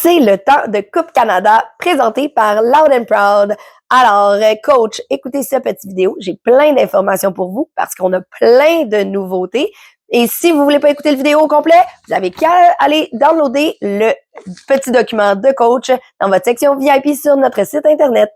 C'est le temps de Coupe Canada présenté par Loud and Proud. Alors, coach, écoutez cette petite vidéo. J'ai plein d'informations pour vous parce qu'on a plein de nouveautés. Et si vous voulez pas écouter la vidéo au complet, vous avez qu'à aller downloader le petit document de coach dans votre section VIP sur notre site Internet.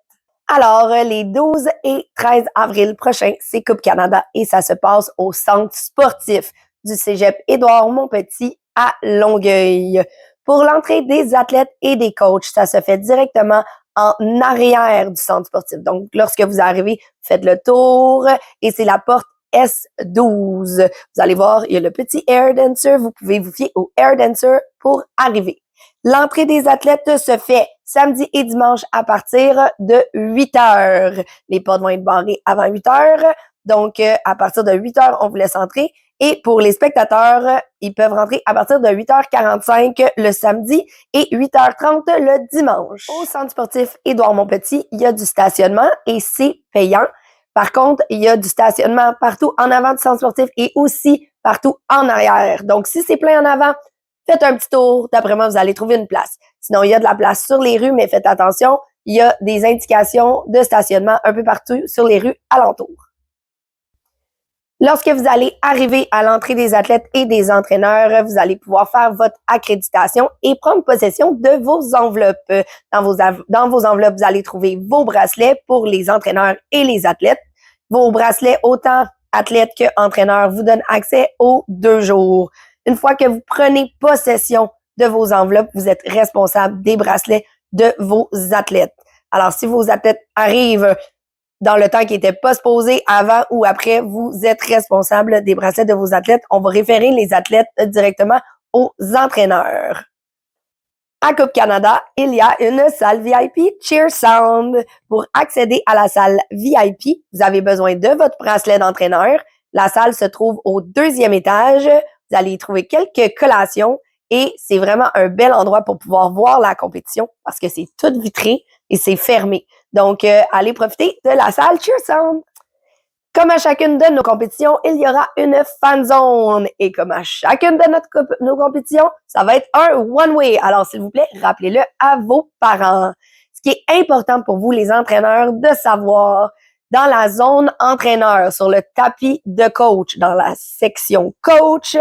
Alors, les 12 et 13 avril prochains, c'est Coupe Canada et ça se passe au centre sportif du Cégep Édouard-Montpetit à Longueuil. Pour l'entrée des athlètes et des coachs, ça se fait directement en arrière du centre sportif. Donc, lorsque vous arrivez, faites le tour et c'est la porte S12. Vous allez voir, il y a le petit Air Dancer. Vous pouvez vous fier au Air Dancer pour arriver. L'entrée des athlètes se fait samedi et dimanche à partir de 8 heures. Les portes vont être barrées avant 8 heures. Donc, à partir de 8 heures, on vous laisse entrer. Et pour les spectateurs, ils peuvent rentrer à partir de 8h45 le samedi et 8h30 le dimanche. Au centre sportif Édouard-Montpetit, il y a du stationnement et c'est payant. Par contre, il y a du stationnement partout en avant du centre sportif et aussi partout en arrière. Donc, si c'est plein en avant, faites un petit tour. D'après moi, vous allez trouver une place. Sinon, il y a de la place sur les rues, mais faites attention, il y a des indications de stationnement un peu partout sur les rues alentours. Lorsque vous allez arriver à l'entrée des athlètes et des entraîneurs, vous allez pouvoir faire votre accréditation et prendre possession de vos enveloppes. Dans vos enveloppes, vous allez trouver vos bracelets pour les entraîneurs et les athlètes. Vos bracelets, autant athlètes qu'entraîneurs, vous donnent accès aux 2 jours. Une fois que vous prenez possession de vos enveloppes, vous êtes responsable des bracelets de vos athlètes. Alors, si vos athlètes arrivent dans le temps qui n'était pas supposé avant ou après, vous êtes responsable des bracelets de vos athlètes. On va référer les athlètes directement aux entraîneurs. À Coupe Canada, il y a une salle VIP Cheer Sound. Pour accéder à la salle VIP, vous avez besoin de votre bracelet d'entraîneur. La salle se trouve au 2e étage. Vous allez y trouver quelques collations et c'est vraiment un bel endroit pour pouvoir voir la compétition parce que c'est tout vitré et c'est fermé. Donc, allez profiter de la salle Cheer Sound. Comme à chacune de nos compétitions, il y aura une fan zone. Et comme à chacune de nos compétitions, ça va être un one-way. Alors, s'il vous plaît, rappelez-le à vos parents. Ce qui est important pour vous, les entraîneurs, de savoir, dans la zone entraîneur, sur le tapis de coach, dans la section coach,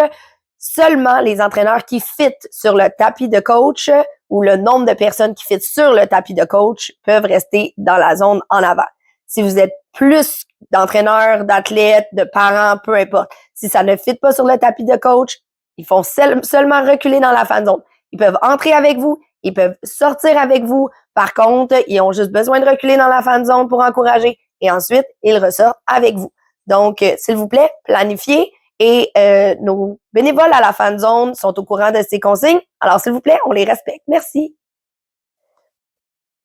seulement les entraîneurs qui fit sur le tapis de coach ou le nombre de personnes qui fit sur le tapis de coach peuvent rester dans la zone en avant. Si vous êtes plus d'entraîneurs, d'athlètes, de parents, peu importe, si ça ne fit pas sur le tapis de coach, ils font seulement reculer dans la fan zone. Ils peuvent entrer avec vous, ils peuvent sortir avec vous. Par contre, ils ont juste besoin de reculer dans la fan zone pour encourager et ensuite, ils ressortent avec vous. Donc, s'il vous plaît, planifiez. Et nos bénévoles à la fan zone sont au courant de ces consignes. Alors, s'il vous plaît, on les respecte. Merci.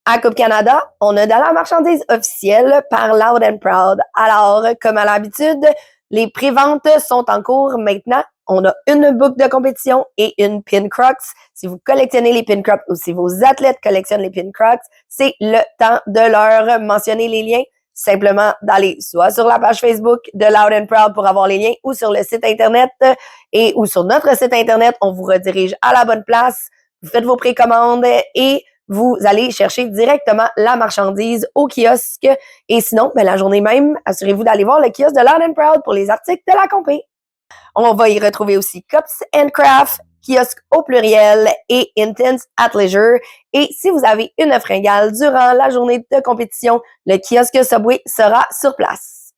À Coupe Canada, on a de la marchandise officielle par Loud and Proud. Alors, comme à l'habitude, les préventes sont en cours maintenant. On a une boucle de compétition et une pin Crocs. Si vous collectionnez les pin Crocs ou si vos athlètes collectionnent les pin Crocs, c'est le temps de leur mentionner les liens. Simplement d'aller soit sur la page Facebook de Loud and Proud pour avoir les liens ou sur le site Internet ou sur notre site Internet. On vous redirige à la bonne place. Vous faites vos précommandes et vous allez chercher directement la marchandise au kiosque. Et sinon, la journée même, assurez-vous d'aller voir le kiosque de Loud and Proud pour les articles de la compé. On va y retrouver aussi Cups and Craft, kiosque au pluriel et Intense at Leisure. Et si vous avez une fringale durant la journée de compétition, le kiosque Subway sera sur place.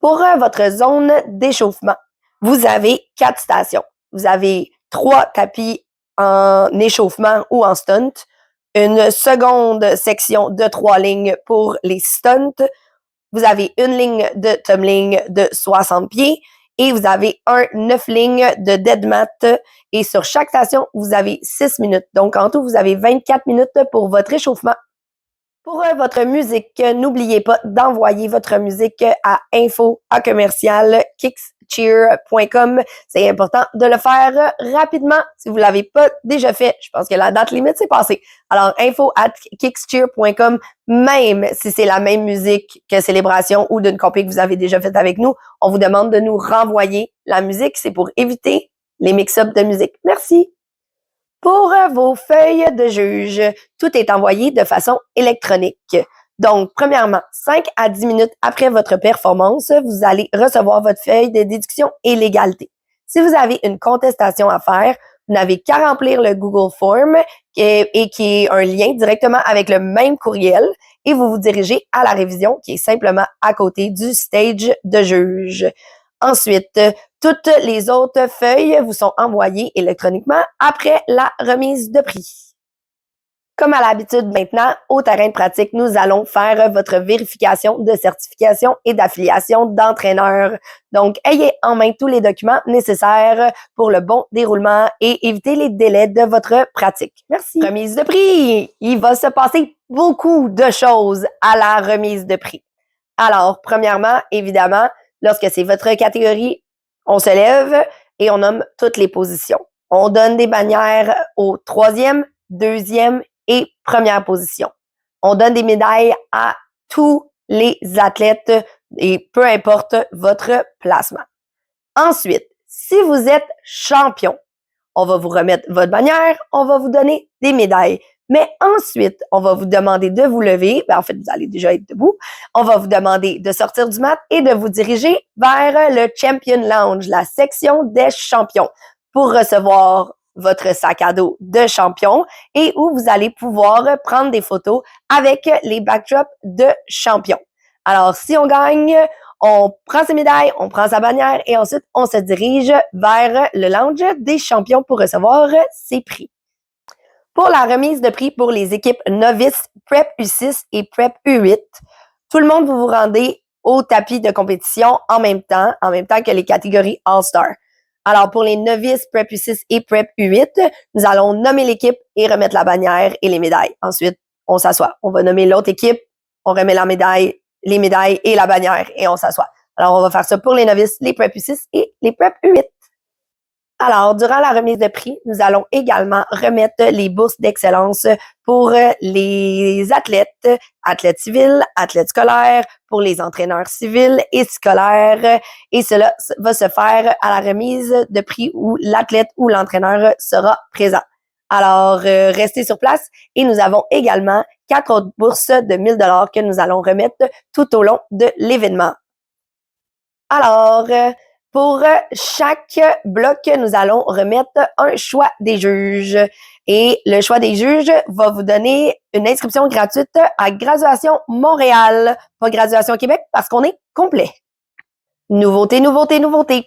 Pour votre zone d'échauffement, vous avez 4 stations. Vous avez 3 tapis en échauffement ou en stunt, une seconde section de 3 lignes pour les stunts. Vous avez une ligne de tumbling de 60 pieds. Et vous avez 9 lignes de dead mat. Et sur chaque station, vous avez 6 minutes. Donc, en tout, vous avez 24 minutes pour votre échauffement. Pour votre musique, n'oubliez pas d'envoyer votre musique à info@kickscheer.com. C'est important de le faire rapidement. Si vous ne l'avez pas déjà fait, je pense que la date limite s'est passée. Alors, info@kickscheer.com, même si c'est la même musique que Célébration ou d'une compé que vous avez déjà faite avec nous, on vous demande de nous renvoyer la musique. C'est pour éviter les mix-ups de musique. Merci! Pour vos feuilles de juge, tout est envoyé de façon électronique. Donc, premièrement, 5 à 10 minutes après votre performance, vous allez recevoir votre feuille de déduction et légalité. Si vous avez une contestation à faire, vous n'avez qu'à remplir le Google Form qui est un lien directement avec le même courriel et vous vous dirigez à la révision qui est simplement à côté du stage de juge. Ensuite, toutes les autres feuilles vous sont envoyées électroniquement après la remise de prix. Comme à l'habitude maintenant, au terrain de pratique, nous allons faire votre vérification de certification et d'affiliation d'entraîneur. Donc, ayez en main tous les documents nécessaires pour le bon déroulement et évitez les délais de votre pratique. Merci. Remise de prix. Il va se passer beaucoup de choses à la remise de prix. Alors, premièrement, évidemment, lorsque c'est votre catégorie, on se lève et on nomme toutes les positions. On donne des bannières au 3e, 2e et 1re position. On donne des médailles à tous les athlètes et peu importe votre placement. Ensuite, si vous êtes champion, on va vous remettre votre bannière, on va vous donner des médailles. Mais ensuite, on va vous demander de vous lever. En fait, vous allez déjà être debout. On va vous demander de sortir du mat et de vous diriger vers le Champion Lounge, la section des champions, pour recevoir votre sac à dos de champion et où vous allez pouvoir prendre des photos avec les backdrops de champion. Alors, si on gagne, on prend ses médailles, on prend sa bannière et ensuite, on se dirige vers le lounge des champions pour recevoir ses prix. Pour la remise de prix pour les équipes novices Prep U6 et Prep U8, tout le monde, vous vous rendez au tapis de compétition en même temps que les catégories All-Star. Alors, pour les novices Prep U6 et Prep U8, nous allons nommer l'équipe et remettre la bannière et les médailles. Ensuite, on s'assoit. On va nommer l'autre équipe, on remet la médaille, les médailles et la bannière et on s'assoit. Alors, on va faire ça pour les novices, les Prep U6 et les Prep U8. Alors, durant la remise de prix, nous allons également remettre les bourses d'excellence pour les athlètes civils, athlètes scolaires, pour les entraîneurs civils et scolaires. Et cela va se faire à la remise de prix où l'athlète ou l'entraîneur sera présent. Alors, restez sur place et nous avons également 4 autres bourses de 1 000 $ que nous allons remettre tout au long de l'événement. Alors, pour chaque bloc, nous allons remettre un choix des juges. Et le choix des juges va vous donner une inscription gratuite à Graduation Montréal, pas Graduation Québec, parce qu'on est complet. Nouveauté,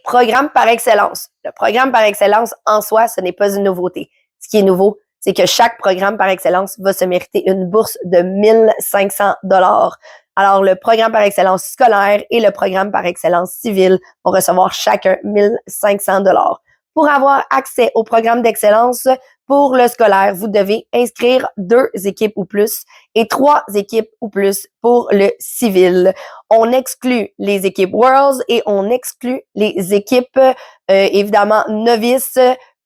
programme par excellence. Le programme par excellence, en soi, ce n'est pas une nouveauté. Ce qui est nouveau, c'est que chaque programme par excellence va se mériter une bourse de 1 500 $. Alors, le programme par excellence scolaire et le programme par excellence civile vont recevoir chacun 1 500 $. Pour avoir accès au programme d'excellence, pour le scolaire, vous devez inscrire 2 équipes ou plus et 3 équipes ou plus pour le civil. On exclut les équipes Worlds et on exclut les équipes, évidemment, novices,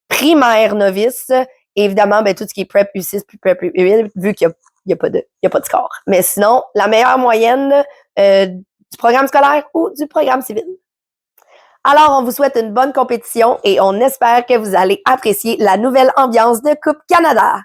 primaires novices. Et évidemment, tout ce qui est Prep U6 puis Prep U8, vu qu'il y a pas de score. Mais sinon, la meilleure moyenne du programme scolaire ou du programme civil. Alors, on vous souhaite une bonne compétition et on espère que vous allez apprécier la nouvelle ambiance de Coupe Canada.